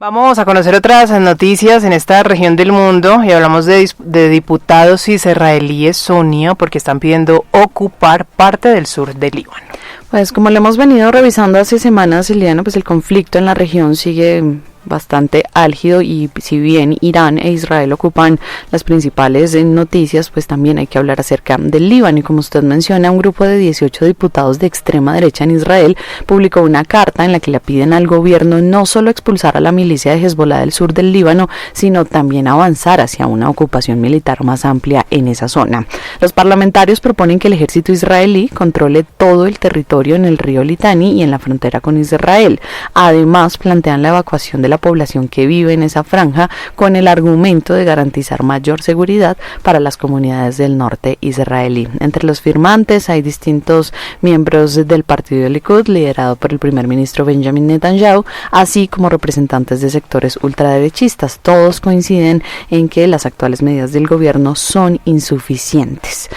Vamos a conocer otras noticias en esta región del mundo y hablamos de diputados israelíes, Sonia, porque están pidiendo ocupar parte del sur del Líbano. Pues como lo hemos venido revisando hace semanas, Liliana, pues el conflicto en la región sigue bastante álgido y si bien Irán e Israel ocupan las principales noticias, pues también hay que hablar acerca del Líbano y como usted menciona, un grupo de 18 diputados de extrema derecha en Israel publicó una carta en la que le piden al gobierno no solo expulsar a la milicia de Hezbollah del sur del Líbano, sino también avanzar hacia una ocupación militar más amplia en esa zona. Los parlamentarios proponen que el ejército israelí controle todo el territorio en el río Litani y en la frontera con Israel. Además, plantean la evacuación de la población que vive en esa franja con el argumento de garantizar mayor seguridad para las comunidades del norte israelí. Entre los firmantes hay distintos miembros del partido Likud, liderado por el primer ministro Benjamin Netanyahu, así como representantes de sectores ultraderechistas. Todos coinciden en que las actuales medidas del gobierno son insuficientes.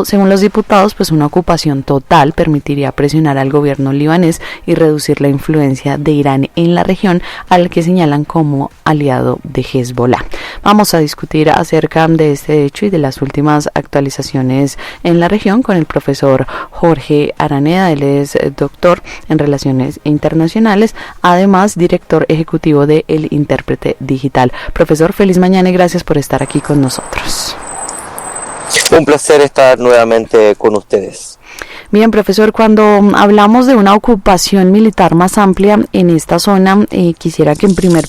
Según los diputados, pues una ocupación total permitiría presionar al gobierno libanés y reducir la influencia de Irán en la región, al que señalan como aliado de Hezbollah. Vamos a discutir acerca de este hecho y de las últimas actualizaciones en la región con el profesor Jorge Araneda. Él es doctor en Relaciones Internacionales, además director ejecutivo de El Intérprete Digital. Profesor, feliz mañana y gracias por estar aquí con nosotros. Un placer estar nuevamente con ustedes. Bien, profesor, cuando hablamos de una ocupación militar más amplia en esta zona, quisiera que en primer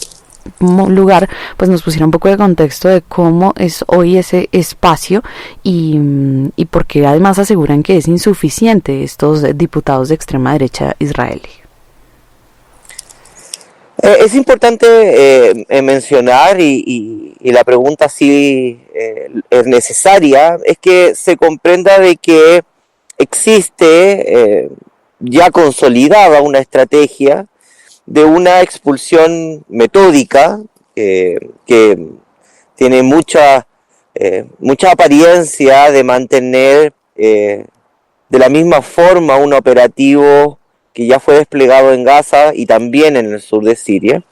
lugar pues nos pusiera un poco de contexto de cómo es hoy ese espacio y por qué además aseguran que es insuficiente estos diputados de extrema derecha israelí. Es importante mencionar y la pregunta sí es necesaria, es que se comprenda de que existe ya consolidada una estrategia de una expulsión metódica que tiene mucha apariencia de mantener de la misma forma un operativo que ya fue desplegado en Gaza y también en el sur de Siria,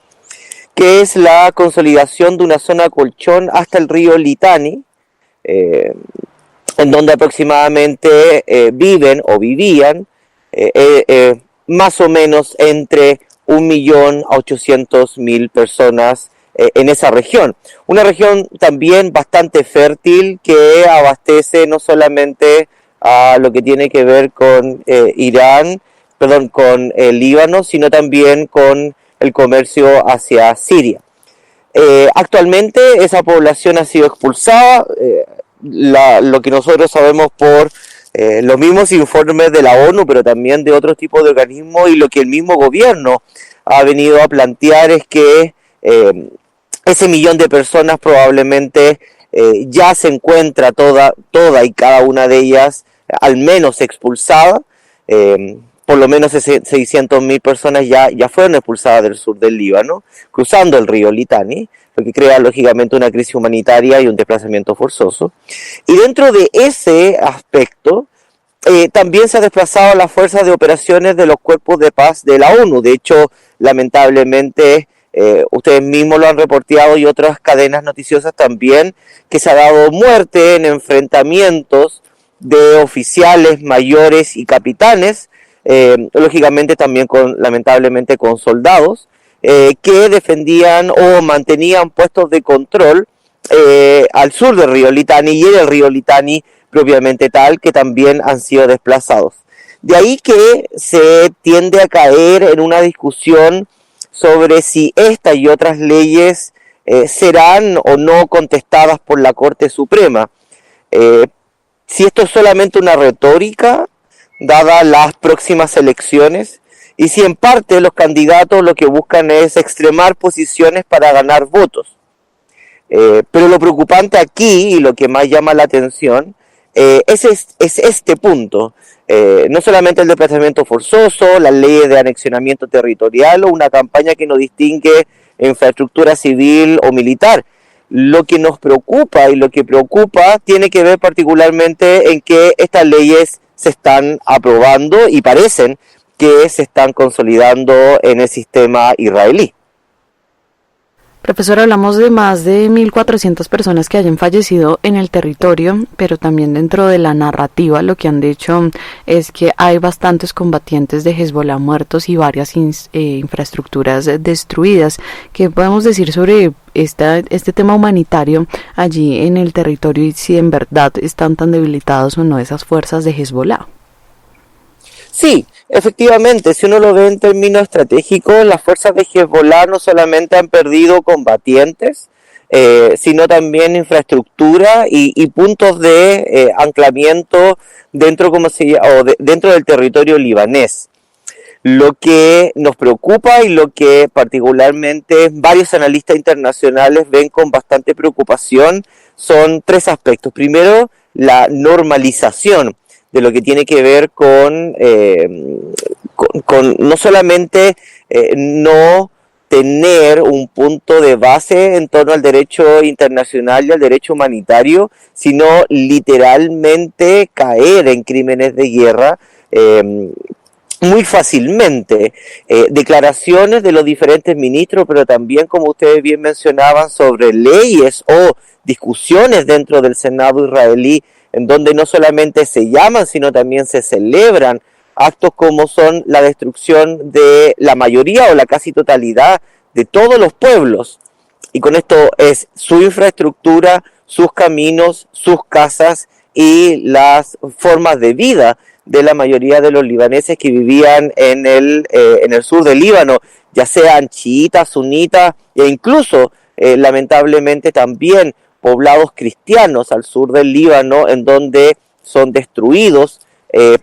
que es la consolidación de una zona colchón hasta el río Litani, en donde aproximadamente viven o vivían más o menos entre 1.800.000 personas en esa región. Una región también bastante fértil que abastece no solamente a lo que tiene que ver con con el Líbano, sino también con el comercio hacia Siria. Actualmente esa población ha sido expulsada, lo que nosotros sabemos por los mismos informes de la ONU, pero también de otros tipos de organismos, y lo que el mismo gobierno ha venido a plantear es que ese millón de personas probablemente ya se encuentra toda y cada una de ellas al menos expulsada. Por lo menos 600.000 personas ya fueron expulsadas del sur del Líbano, cruzando el río Litani, lo que crea lógicamente una crisis humanitaria y un desplazamiento forzoso. Y dentro de ese aspecto, también se ha desplazado las fuerzas de operaciones de los cuerpos de paz de la ONU. De hecho, lamentablemente, ustedes mismos lo han reporteado y otras cadenas noticiosas también, que se ha dado muerte en enfrentamientos de oficiales mayores y capitanes, lógicamente también lamentablemente con soldados que defendían o mantenían puestos de control al sur del río Litani y en el río Litani propiamente tal, que también han sido desplazados. De ahí que se tiende a caer en una discusión sobre si esta y otras leyes serán o no contestadas por la Corte Suprema. Si esto es solamente una retórica, dadas las próximas elecciones, y si en parte los candidatos lo que buscan es extremar posiciones para ganar votos. Pero lo preocupante aquí, y lo que más llama la atención, es este punto. No solamente el desplazamiento forzoso, las leyes de anexionamiento territorial o una campaña que no distingue infraestructura civil o militar. Lo que nos preocupa y lo que preocupa tiene que ver particularmente en que estas leyes se están aprobando y parecen que se están consolidando en el sistema israelí. Profesor, hablamos de más de 1.400 personas que hayan fallecido en el territorio, pero también dentro de la narrativa lo que han dicho es que hay bastantes combatientes de Hezbollah muertos y varias infraestructuras destruidas. ¿Qué podemos decir sobre este tema humanitario allí en el territorio y si en verdad están tan debilitados o no esas fuerzas de Hezbollah? Sí, efectivamente, si uno lo ve en términos estratégicos, las fuerzas de Hezbollah no solamente han perdido combatientes, sino también infraestructura y puntos de anclamiento dentro, dentro del territorio libanés. Lo que nos preocupa y lo que particularmente varios analistas internacionales ven con bastante preocupación son tres aspectos. Primero, la normalización de lo que tiene que ver con no solamente no tener un punto de base en torno al derecho internacional y al derecho humanitario, sino literalmente caer en crímenes de guerra muy fácilmente. Declaraciones de los diferentes ministros, pero también, como ustedes bien mencionaban, sobre leyes o discusiones dentro del Senado israelí, en donde no solamente se llaman, sino también se celebran actos como son la destrucción de la mayoría o la casi totalidad de todos los pueblos. Y con esto es su infraestructura, sus caminos, sus casas y las formas de vida de la mayoría de los libaneses que vivían en el sur del Líbano, ya sean chiitas, sunitas e incluso, lamentablemente también, poblados cristianos al sur del Líbano, en donde son destruidos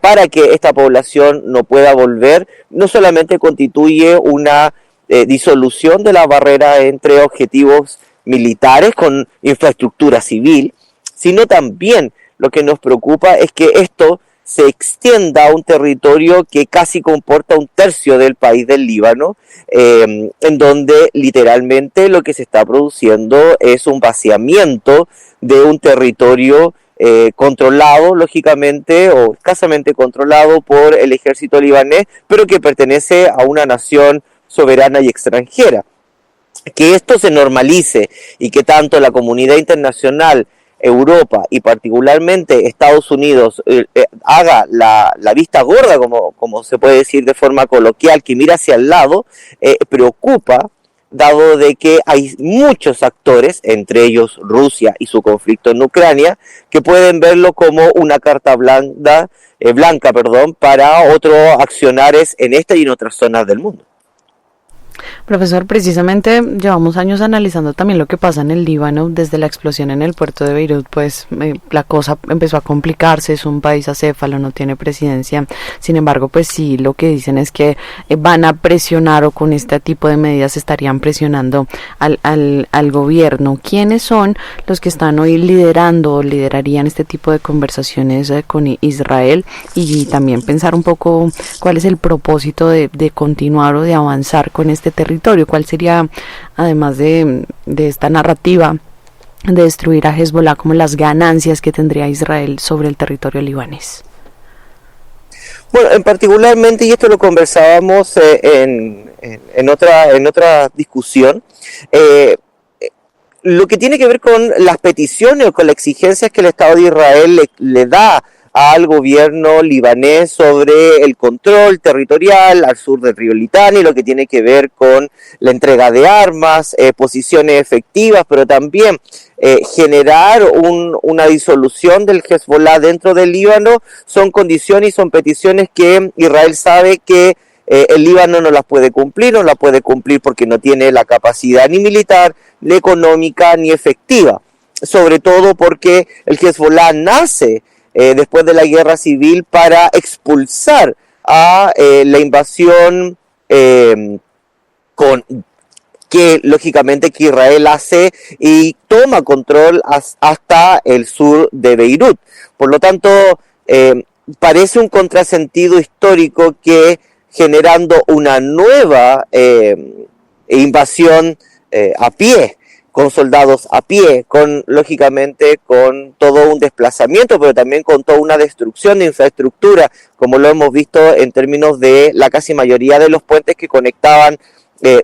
para que esta población no pueda volver. No solamente constituye una disolución de la barrera entre objetivos militares con infraestructura civil, sino también lo que nos preocupa es que esto se extienda a un territorio que casi comporta un tercio del país del Líbano, en donde literalmente lo que se está produciendo es un vaciamiento de un territorio controlado, lógicamente, o escasamente controlado por el ejército libanés, pero que pertenece a una nación soberana y extranjera. Que esto se normalice y que tanto la comunidad internacional, Europa y particularmente Estados Unidos haga la vista gorda, como se puede decir de forma coloquial, que mira hacia el lado, preocupa, dado de que hay muchos actores, entre ellos Rusia y su conflicto en Ucrania, que pueden verlo como una carta blanca, para otros accionares en esta y en otras zonas del mundo. Profesor, precisamente llevamos años analizando también lo que pasa en el Líbano. Desde la explosión en el puerto de Beirut, pues la cosa empezó a complicarse. Es un país acéfalo, no tiene presidencia. Sin embargo, pues sí, lo que dicen es que van a presionar, o con este tipo de medidas estarían presionando al gobierno. ¿Quiénes son los que están hoy liderando o liderarían este tipo de conversaciones con Israel? Y también pensar un poco cuál es el propósito de continuar o de avanzar con este territorio. ¿Cuál sería, además de esta narrativa de destruir a Hezbollah, como las ganancias que tendría Israel sobre el territorio libanés? Bueno, en particularmente, y esto lo conversábamos en otra discusión, lo que tiene que ver con las peticiones o con las exigencias que el Estado de Israel le da al gobierno libanés sobre el control territorial al sur del río Litani, lo que tiene que ver con la entrega de armas, posiciones efectivas, pero también generar una disolución del Hezbollah dentro del Líbano, son condiciones y son peticiones que Israel sabe que el Líbano no las puede cumplir porque no tiene la capacidad ni militar, ni económica, ni efectiva, sobre todo porque el Hezbollah nace después de la guerra civil para expulsar a la invasión que lógicamente que Israel hace y toma control hasta el sur de Beirut. Por lo tanto, parece un contrasentido histórico que generando una nueva invasión a pie, con soldados a pie, lógicamente con todo un desplazamiento, pero también con toda una destrucción de infraestructura, como lo hemos visto en términos de la casi mayoría de los puentes que conectaban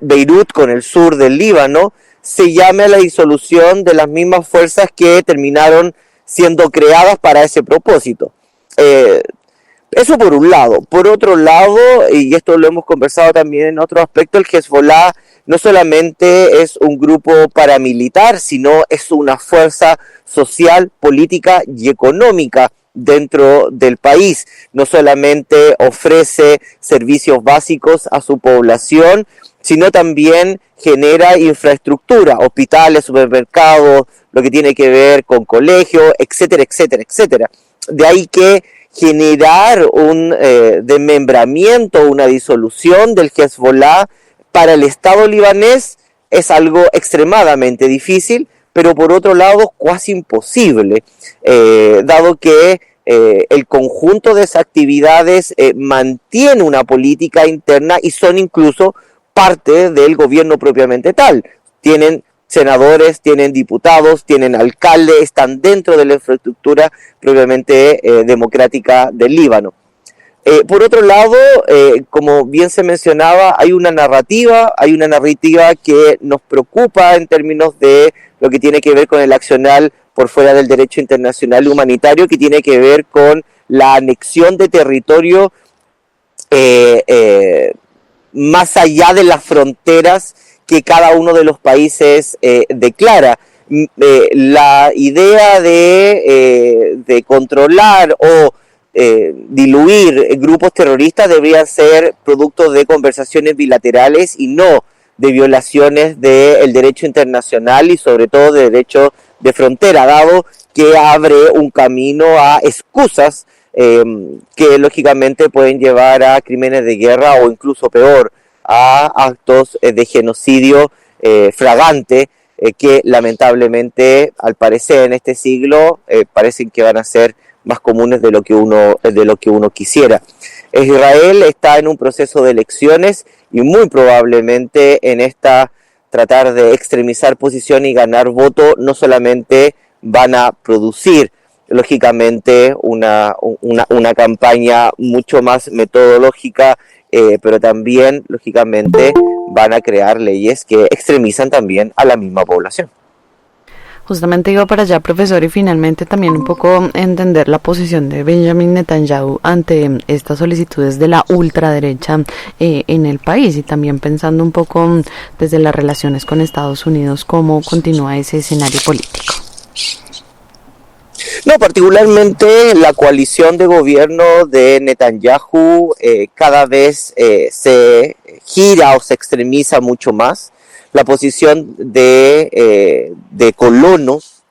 Beirut con el sur del Líbano, se llame a la disolución de las mismas fuerzas que terminaron siendo creadas para ese propósito. Eso por un lado. Por otro lado, y esto lo hemos conversado también en otro aspecto, el Hezbollah no solamente es un grupo paramilitar, sino es una fuerza social, política y económica dentro del país. No solamente ofrece servicios básicos a su población, sino también genera infraestructura, hospitales, supermercados, lo que tiene que ver con colegios, etcétera, etcétera, etcétera. De ahí que generar un desmembramiento, una disolución del Hezbollah para el Estado libanés es algo extremadamente difícil, pero por otro lado casi imposible, dado que el conjunto de esas actividades mantiene una política interna y son incluso parte del gobierno propiamente tal. Tienen senadores, tienen diputados, tienen alcaldes, están dentro de la infraestructura propiamente democrática del Líbano. Por otro lado, como bien se mencionaba, hay una narrativa que nos preocupa en términos de lo que tiene que ver con el accionar por fuera del derecho internacional humanitario, que tiene que ver con la anexión de territorio más allá de las fronteras que cada uno de los países declara. La idea de controlar o diluir grupos terroristas deberían ser producto de conversaciones bilaterales y no de violaciones del derecho internacional y sobre todo de derecho de frontera, dado que abre un camino a excusas que lógicamente pueden llevar a crímenes de guerra o incluso peor, a actos de genocidio fragante que lamentablemente al parecer en este siglo parecen que van a ser más comunes de lo que uno quisiera. Israel está en un proceso de elecciones y muy probablemente en esta tratar de extremizar posición y ganar voto no solamente van a producir lógicamente una campaña mucho más metodológica, pero también lógicamente van a crear leyes que extremizan también a la misma población. Justamente iba para allá, profesor, y finalmente también un poco entender la posición de Benjamin Netanyahu ante estas solicitudes de la ultraderecha en el país y también pensando un poco desde las relaciones con Estados Unidos, cómo continúa ese escenario político. No, particularmente la coalición de gobierno de Netanyahu cada vez se gira o se extremiza mucho más. La posición de colonos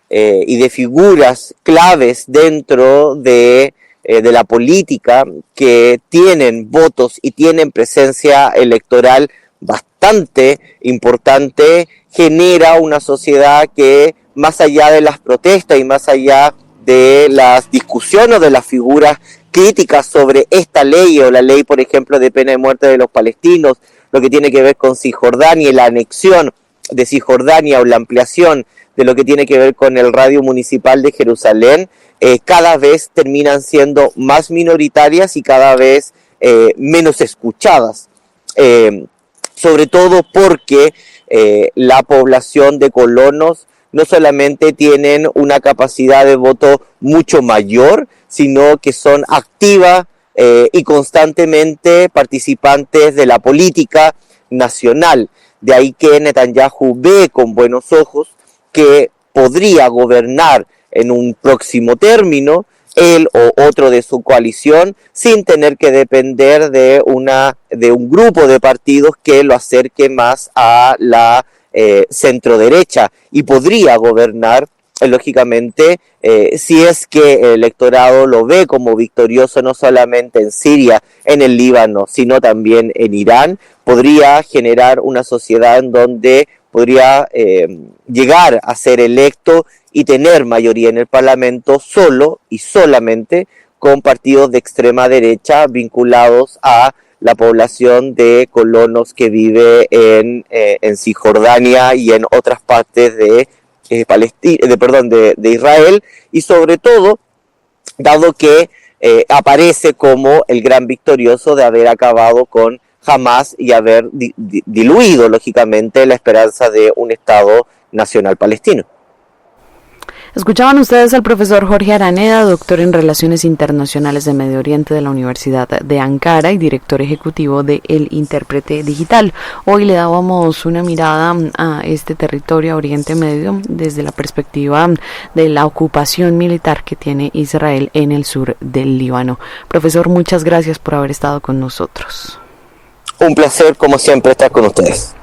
y de figuras claves dentro de la política que tienen votos y tienen presencia electoral bastante importante, genera una sociedad que más allá de las protestas y más allá de las discusiones o de las figuras críticas sobre esta ley o la ley, por ejemplo, de pena de muerte de los palestinos, lo que tiene que ver con Cisjordania y la anexión de Cisjordania o la ampliación de lo que tiene que ver con el radio municipal de Jerusalén, cada vez terminan siendo más minoritarias y cada vez menos escuchadas. Sobre todo porque la población de colonos no solamente tienen una capacidad de voto mucho mayor, sino que son activas y constantemente participantes de la política nacional. De ahí que Netanyahu ve con buenos ojos que podría gobernar en un próximo término él o otro de su coalición sin tener que depender de un grupo de partidos que lo acerque más a la centro derecha y podría gobernar lógicamente si es que el electorado lo ve como victorioso no solamente en Siria, en el Líbano, sino también en Irán, podría generar una sociedad en donde podría llegar a ser electo y tener mayoría en el Parlamento solo y solamente con partidos de extrema derecha vinculados a la población de colonos que vive en Cisjordania y en otras partes de Israel, y sobre todo dado que aparece como el gran victorioso de haber acabado con Hamás y haber diluido, lógicamente, la esperanza de un Estado nacional palestino. Escuchaban ustedes al profesor Jorge Araneda, doctor en Relaciones Internacionales de Medio Oriente de la Universidad de Ankara y director ejecutivo de El Intérprete Digital. Hoy le dábamos una mirada a este territorio, a Oriente Medio, desde la perspectiva de la ocupación militar que tiene Israel en el sur del Líbano. Profesor, muchas gracias por haber estado con nosotros. Un placer, como siempre, estar con ustedes.